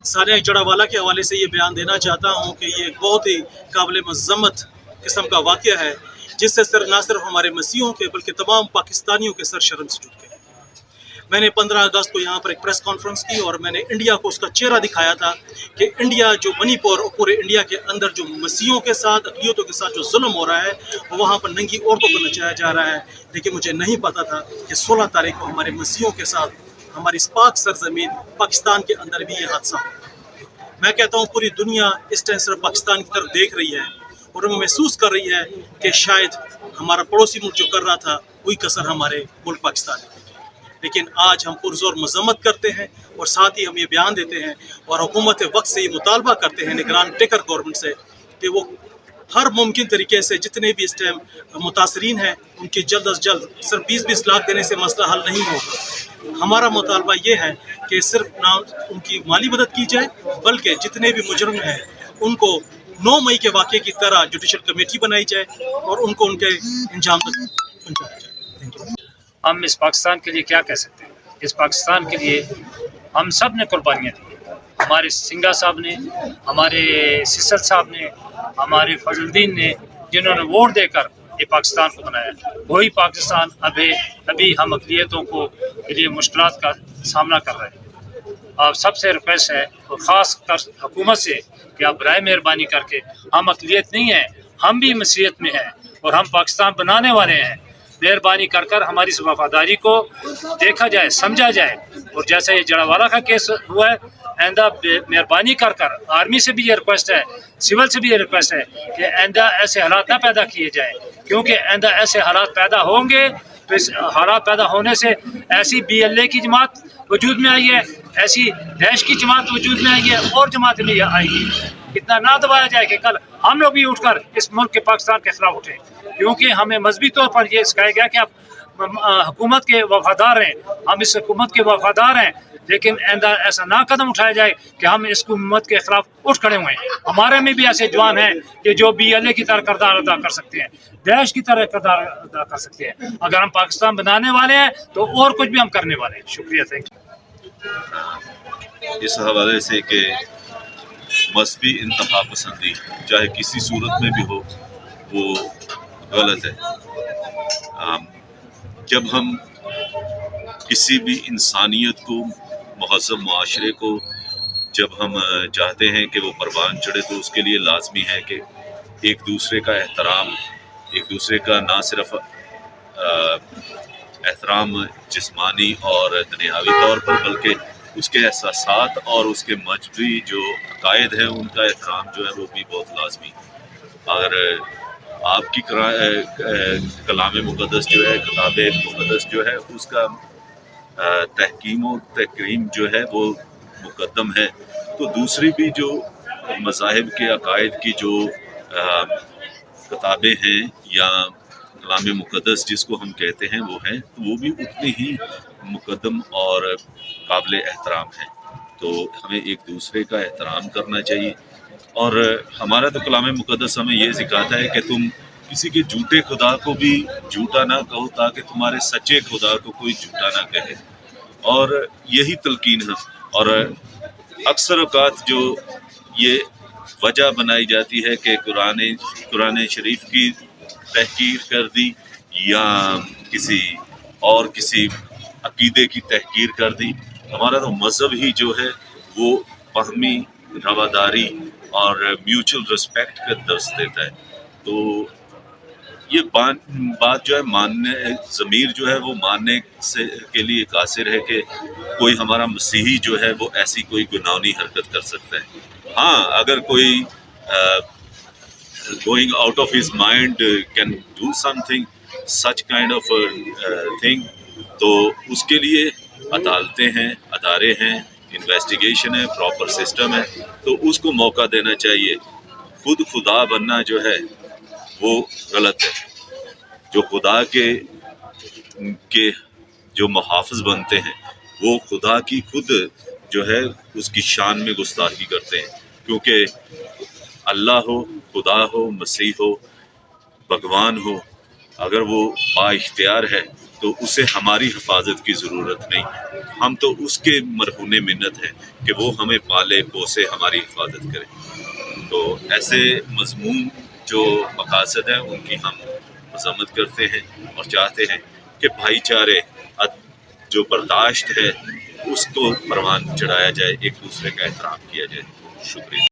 सानिया जड़ावाला के हवाले से ये बयान देना चाहता हूँ कि ये एक बहुत ही काबिल मज़म्मत किस्म का वाक़या है, जिससे सिर्फ ना सिर्फ हमारे मसीहों के बल्कि तमाम पाकिस्तानियों के सर शर्म से झुक गए। मैंने 15 अगस्त को यहाँ पर एक प्रेस कॉन्फ्रेंस की और मैंने इंडिया को उसका चेहरा दिखाया था कि इंडिया जो मणिपुर और पूरे इंडिया के अंदर जो मसीहों के साथ, अक़लियतों के साथ जो जुल्म हो रहा है वो वहाँ पर नंगी औरतों को नचाया जा रहा है। लेकिन मुझे नहीं पता था कि 16 तारीख को हमारे मसीहों के साथ हमारी इस पाक सरजमीन पाकिस्तान के अंदर भी ये हादसा हो। मैं कहता हूँ पूरी दुनिया इस टाइम सिर्फ पाकिस्तान की तरफ देख रही है और वो महसूस कर रही है कि शायद हमारा पड़ोसी मुल्क जो कर रहा था वही कसर हमारे मुल्क पाकिस्तान ने। लेकिन आज हम पुरजोर मजम्मत करते हैं और साथ ही हम ये बयान देते हैं और हुकूमत वक्त से ये मुतालबा करते हैं निगरान टेकर गवर्नमेंट से कि वो हर मुमकिन तरीके से जितने भी इस टाइम मुतासरीन हैं उनकी जल्द अज जल्द सिर्फ 20-20 लाख देने से मसला हल नहीं होगा। हमारा मुतालबा ये है कि सिर्फ ना उनकी माली मदद की जाए बल्कि जितने भी मुजरिम हैं उनको 9 मई के वाक़े की तरह जुडिशल कमेटी बनाई जाए और उनको उनके अंजाम तक पहुँचाया जाए। Thank you. हम इस पाकिस्तान के लिए क्या कह सकते हैं? इस पाकिस्तान के लिए हम सब ने कुर्बानियाँ दी। हमारे सिंघा साहब ने, हमारे सिसल साहब ने, हमारे फजलुद्दीन ने, जिन्होंने वोट देकर ये पाकिस्तान को बनाया, वही पाकिस्तान अभी हम अक़लियतों को के लिए मुश्किलात का सामना कर रहे हैं। आप सबसे रिक्वेस्ट है और ख़ास कर हुकूमत से कि आप बराए मेहरबानी करके, हम अक़लियत नहीं हैं, हम भी मसीहत में हैं और हम पाकिस्तान बनाने वाले हैं, मेहरबानी कर कर हमारी इस वफादारी को देखा जाए, समझा जाए। और जैसे ये जड़ावाला का केस हुआ है, आइंदा मेहरबानी कर कर आर्मी से भी ये रिक्वेस्ट है, सिविल से भी ये रिक्वेस्ट है कि आइंदा ऐसे हालात ना पैदा किए जाएँ, क्योंकि आइंदा ऐसे हालात पैदा होंगे तो इस हालात पैदा होने से ऐसी BLA की जमात वजूद में आई है, ऐसी दैश की जमात वजूद में आई है और जमात में आएगी। इतना ना दबाया जाए कि कल हम लोग भी उठकर इस मुल्क के पाकिस्तान के खिलाफ उठें, क्योंकि हमें मजहबी तौर पर ये सिखाया गया कि आप हुकूमत के वफादार हैं, हम इस हुकूमत के वफादार हैं। लेकिन आइंदा ऐसा ना कदम उठाया जाए कि हम इस हुकूमत के खिलाफ उठ खड़े हुए हैं। हमारे में भी ऐसे जवान हैं कि जो BLA की तरह किरदार अदा कर सकते हैं, देश की तरह किरदार अदा कर सकते हैं। अगर हम पाकिस्तान बनाने वाले हैं तो और कुछ भी हम करने वाले हैं। शुक्रिया, थैंक यू। इस हवाले से कि मजहबी इंतहा पसंदी चाहे किसी सूरत में भी हो वो गलत है। जब हम किसी भी इंसानियत को, महज़ब माशरे को जब हम चाहते हैं कि वो परवान चढ़े तो उसके लिए लाजमी है कि एक दूसरे का एहतराम, एक दूसरे का ना सिर्फ एहतराम जिस्मानी और दुनियावी तौर पर बल्कि उसके एहसासात और उसके मजहबी जो अकायद हैं उनका एहतराम जो है वो भी बहुत लाजमी। अगर आपकी कलाम मुक़द्दस जो है, किताब मुक़द्दस जो है उसका तहकीम और तकरीम जो है वो मुक़द्दम है, तो दूसरी भी जो मज़ाहिब के अकायद की जो किताबें हैं या कलाम मुक़द्दस जिसको हम कहते हैं वो हैं, तो वो भी उतनी ही मुक़द्दम और काबिल एहतराम है। तो हमें एक दूसरे का एहतराम करना चाहिए। और हमारा तो कलाम मुक़द्दस हमें ये सिखाता है कि तुम किसी के झूठे खुदा को भी झूठा ना कहो ताकि तुम्हारे सच्चे खुदा को कोई झूठा ना कहे, और यही तलकीन है। और अक्सर औक़ात जो ये वजह बनाई जाती है कि कुरान शरीफ की तहकीर कर दी या किसी अकीदे की तहकीर कर दी। हमारा तो मज़हब ही जो है वो बाहमी रवादारी और म्यूचुअल रिस्पेक्ट का दर्स देता है। तो ये बात जो है मानने, ज़मीर जो है वो मानने से के लिए कासिर है कि कोई हमारा मसीही जो है वो ऐसी कोई गुनाहनी हरकत कर सकता है। हाँ, अगर कोई going out of his mind can do something such kind of thing, तो उसके लिए अदालतें हैं, अदारे हैं, इन्वेस्टिगेशन है, प्रॉपर सिस्टम है, तो उसको मौका देना चाहिए। खुद खुदा बनना जो है वो गलत है। जो खुदा के जो मुहाफ़िज़ बनते हैं वो खुदा की खुद जो है उसकी शान में गुस्ताखी करते हैं, क्योंकि अल्लाह हो, खुदा हो, मसीह हो, भगवान हो, अगर वो बाइख्तियार है تو اسے ہماری حفاظت کی ضرورت نہیں، ہم تو اس کے مرہون منت ہیں کہ وہ ہمیں پالے پوسے ہماری حفاظت کرے۔ تو ایسے مضمون جو مقاصد ہیں ان کی ہم مذمت کرتے ہیں اور چاہتے ہیں کہ بھائی چارے جو برداشت ہے اس کو پروان چڑھایا جائے، ایک دوسرے کا احترام کیا جائے۔ شکریہ۔